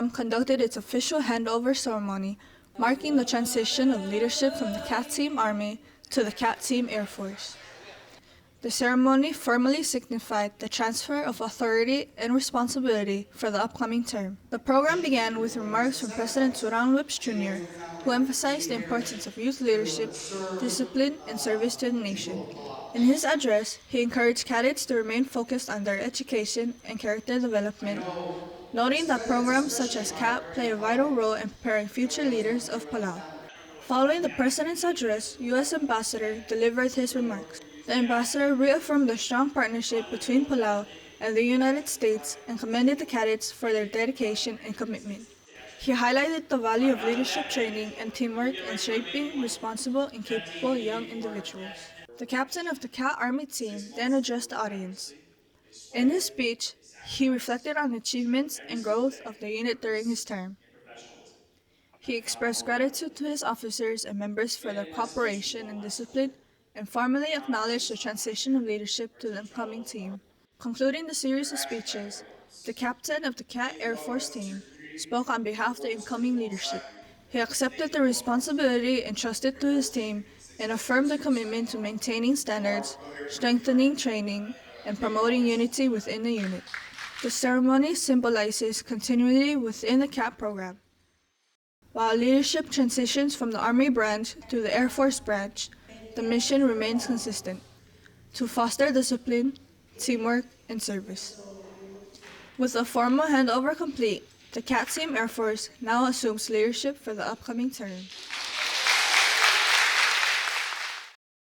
program conducted its official handover ceremony, marking the transition of leadership from the CAT Team Army to the CAT Team Air Force. The ceremony formally signified the transfer of authority and responsibility for the upcoming term. The program began with remarks from President Turan Whips Jr., who emphasized the importance of youth leadership, discipline, and service to the nation. In his address, he encouraged cadets to remain focused on their education and character development, noting that programs such as CAT play a vital role in preparing future leaders of Palau. Following the President's address, U.S. Ambassador delivered his remarks. The ambassador reaffirmed the strong partnership between Palau and the United States and commended the cadets for their dedication and commitment. He highlighted the value of leadership training and teamwork in shaping responsible and capable young individuals. The captain of the CAT Army team then addressed the audience. In his speech, he reflected on the achievements and growth of the unit during his term. He expressed gratitude to his officers and members for their cooperation and discipline, and formally acknowledged the transition of leadership to the incoming team. Concluding the series of speeches, the captain of the CAT Air Force team spoke on behalf of the incoming leadership. He accepted the responsibility entrusted to his team and affirmed the commitment to maintaining standards, strengthening training, and promoting unity within the unit. The ceremony symbolizes continuity within the CAT program. While leadership transitions from the Army branch to the Air Force branch, the mission remains consistent: to foster discipline, teamwork, and service. With the formal handover complete, the CAT Team Air Force now assumes leadership for the upcoming term.